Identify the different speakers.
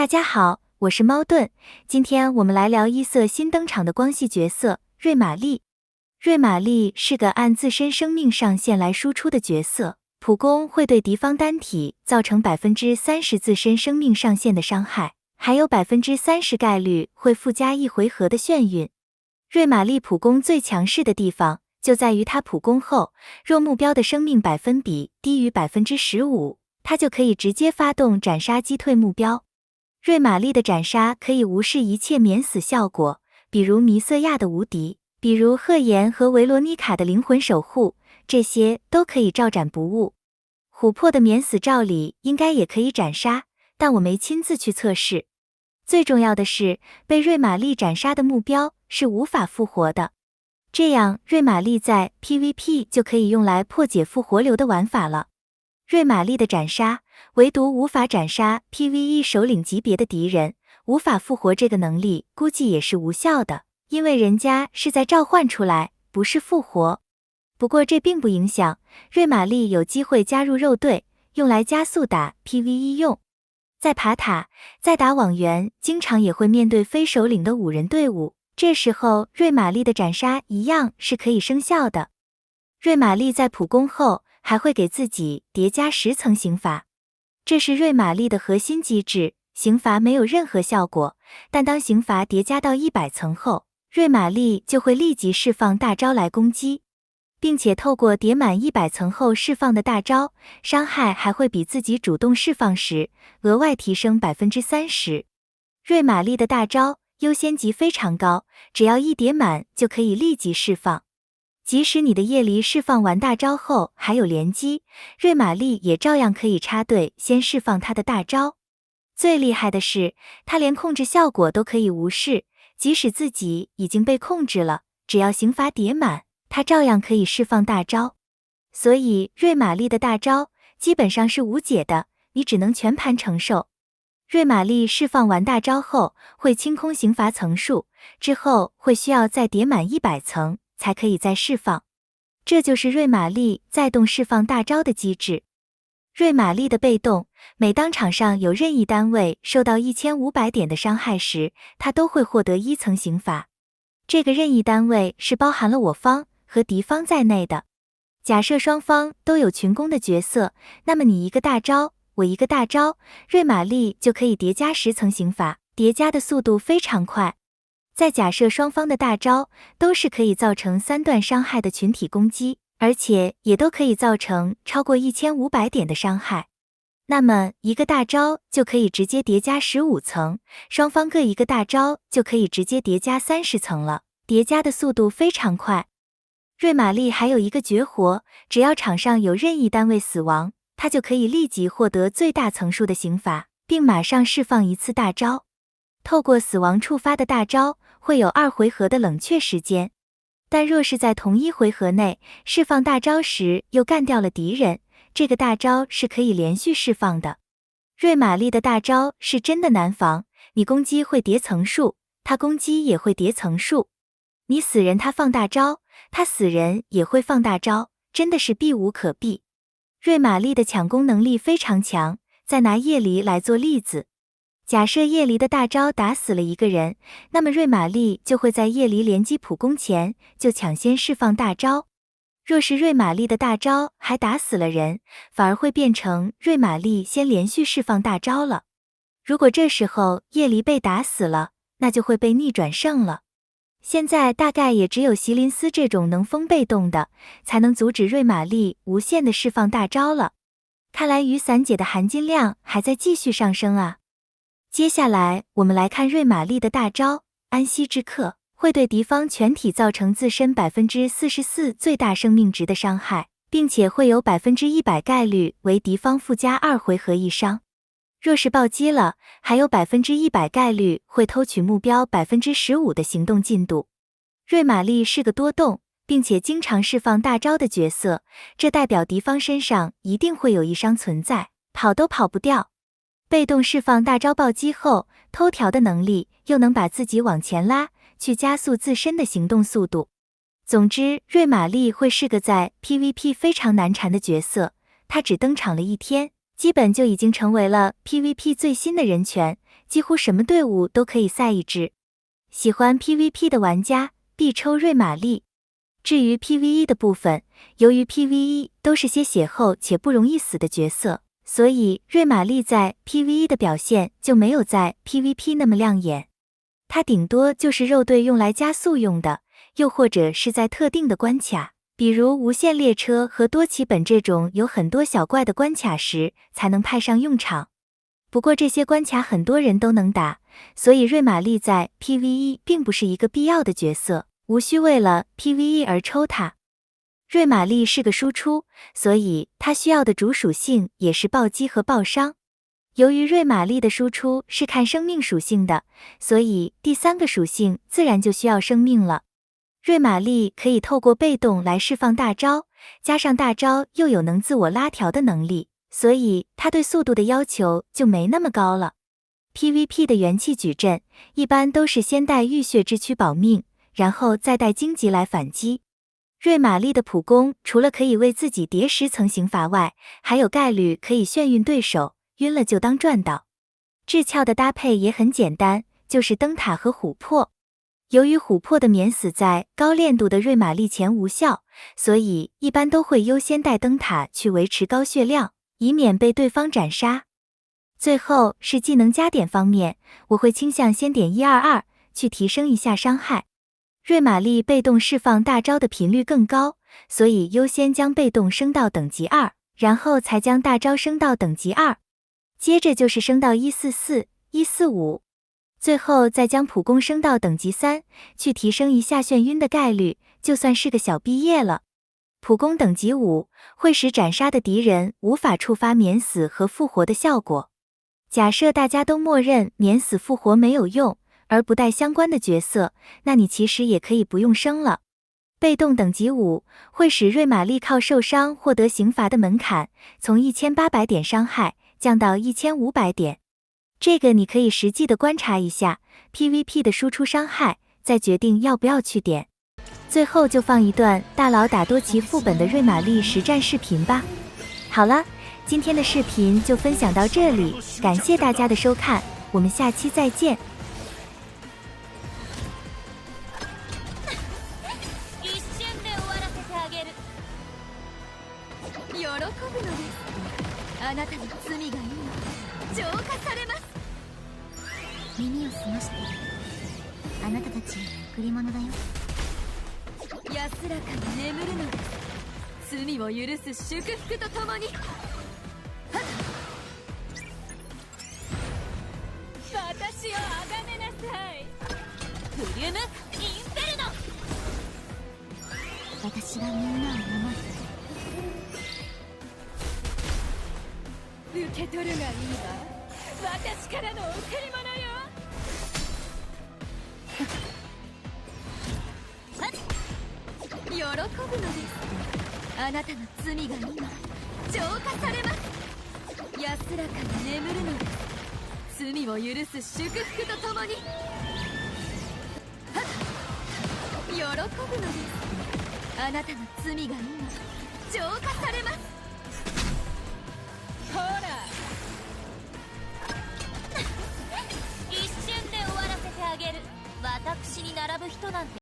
Speaker 1: 大家好，我是猫盾，今天我们来聊一色新登场的光系角色瑞玛丽。瑞玛丽是个按自身生命上限来输出的角色，普攻会对敌方单体造成30%自身生命上限的伤害，还有30%概率会附加1回合的眩晕。瑞玛丽普攻最强势的地方就在于它普攻后，若目标的生命百分比低于15%，它就可以直接发动斩杀击退目标。瑞玛丽的斩杀可以无视一切免死效果，比如弥瑟亚的无敌，比如赫妍和维罗妮卡的灵魂守护，这些都可以照斩不误。琥珀的免死照理应该也可以斩杀，但我没亲自去测试。最重要的是，被瑞玛丽斩杀的目标是无法复活的，这样瑞玛丽在 PVP 就可以用来破解复活流的玩法了。瑞玛丽的斩杀唯独无法斩杀 PVE 首领级别的敌人，无法复活这个能力估计也是无效的，因为人家是在召唤出来，不是复活。不过这并不影响瑞玛丽有机会加入肉队，用来加速打 PVE 用。在爬塔，在打网源，经常也会面对非首领的5人队伍，这时候瑞玛丽的斩杀一样是可以生效的。瑞玛丽在普攻后还会给自己叠加10层刑罚，这是瑞玛丽的核心机制，刑罚没有任何效果，但当刑罚叠加到100层后，瑞玛丽就会立即释放大招来攻击，并且透过叠满100层后释放的大招，伤害还会比自己主动释放时额外提升30%。瑞玛丽的大招优先级非常高，只要一叠满就可以立即释放。即使你的夜离释放完大招后还有连击，瑞玛丽也照样可以插队先释放他的大招。最厉害的是，他连控制效果都可以无视，即使自己已经被控制了，只要刑罚叠满，他照样可以释放大招。所以瑞玛丽的大招基本上是无解的，你只能全盘承受。瑞玛丽释放完大招后会清空刑罚层数，之后会需要再叠满100层才可以再释放，这就是瑞玛丽再动释放大招的机制。瑞玛丽的被动，每当场上有任意单位受到1500点的伤害时，它都会获得1层刑罚。这个任意单位是包含了我方和敌方在内的。假设双方都有群攻的角色，那么你一个大招，我一个大招，瑞玛丽就可以叠加10层刑罚，叠加的速度非常快。再假设双方的大招都是可以造成3段伤害的群体攻击，而且也都可以造成超过1500点的伤害，那么一个大招就可以直接叠加15层，双方各一个大招就可以直接叠加30层了，叠加的速度非常快。瑞玛丽还有一个绝活，只要场上有任意单位死亡，他就可以立即获得最大层数的刑罚，并马上释放1次大招。透过死亡触发的大招会有2回合的冷却时间，但若是在同一回合内释放大招时又干掉了敌人，这个大招是可以连续释放的。瑞玛丽的大招是真的难防，你攻击会叠层数，他攻击也会叠层数，你死人他放大招，他死人也会放大招，真的是避无可避。瑞玛丽的抢攻能力非常强，再拿夜离来做例子，假设夜离的大招打死了一个人，那么瑞玛丽就会在夜离连击普攻前就抢先释放大招。若是瑞玛丽的大招还打死了人，反而会变成瑞玛丽先连续释放大招了。如果这时候夜离被打死了，那就会被逆转胜了。现在大概也只有席琳斯这种能封被动的，才能阻止瑞玛丽无限的释放大招了。看来雨伞姐的含金量还在继续上升啊。接下来我们来看瑞玛丽的大招安息之刻，会对敌方全体造成自身44%最大生命值的伤害，并且会有100%概率为敌方附加2回合一伤。若是暴击了，还有100%概率会偷取目标15%的行动进度。瑞玛丽是个多动，并且经常释放大招的角色，这代表敌方身上一定会有一伤存在，跑都跑不掉。被动释放大招暴击后，偷条的能力又能把自己往前拉，去加速自身的行动速度。总之，瑞玛丽会是个在 PVP 非常难缠的角色，他只登场了1天，基本就已经成为了 PVP 最新的人权，几乎什么队伍都可以赛一支。喜欢 PVP 的玩家必抽瑞玛丽。至于 PVE 的部分，由于 PVE 都是些血厚且不容易死的角色，所以瑞玛丽在 PVE 的表现就没有在 PVP 那么亮眼。它顶多就是肉队用来加速用的，又或者是在特定的关卡，比如无限列车和多奇本这种有很多小怪的关卡时才能派上用场。不过这些关卡很多人都能打，所以瑞玛丽在 PVE 并不是一个必要的角色，无需为了 PVE 而抽它。瑞玛丽是个输出，所以它需要的主属性也是暴击和暴伤。由于瑞玛丽的输出是看生命属性的，所以第三个属性自然就需要生命了。瑞玛丽可以透过被动来释放大招，加上大招又有能自我拉条的能力，所以它对速度的要求就没那么高了。PVP 的元气矩阵一般都是先带浴血之躯保命，然后再带荆棘来反击。瑞玛丽的普攻除了可以为自己叠10层刑罚外，还有概率可以眩晕对手，晕了就当赚到。智鞘的搭配也很简单，就是灯塔和琥珀。由于琥珀的免死在高炼度的瑞玛丽前无效，所以一般都会优先带灯塔去维持高血量，以免被对方斩杀。最后是技能加点方面，我会倾向先点122去提升一下伤害。瑞玛丽被动释放大招的频率更高，所以优先将被动升到等级2，然后才将大招升到等级2，接着就是升到144、145，最后再将普攻升到等级3，去提升一下眩晕的概率，就算是个小毕业了。普攻等级5会使斩杀的敌人无法触发免死和复活的效果。假设大家都默认免死复活没有用，而不带相关的角色，那你其实也可以不用升了。被动等级5会使瑞玛丽靠受伤获得刑罚的门槛从1800点伤害降到1500点。这个你可以实际的观察一下 PVP 的输出伤害，再决定要不要去点。最后就放一段大佬打多奇副本的瑞玛丽实战视频吧。好了，今天的视频就分享到这里，感谢大家的收看，我们下期再见。
Speaker 2: 喜ぶのです。あなたの罪が今浄化されます。耳を澄まして、あなたたちへの贈り物だよ。安らかに眠るのです。罪を許す祝福とともに。私を崇めなさい。プリウム・インフェルノ。私がみんなを守る。受け取るがいいわ。私からの贈り物よ。喜ぶのです。あなたの罪が今浄化されます。安らかに眠るのです。罪を許す祝福とともに。喜ぶのです。あなたの罪が今浄化されます。ほら一瞬で終わらせてあげる。私に並ぶ人なんて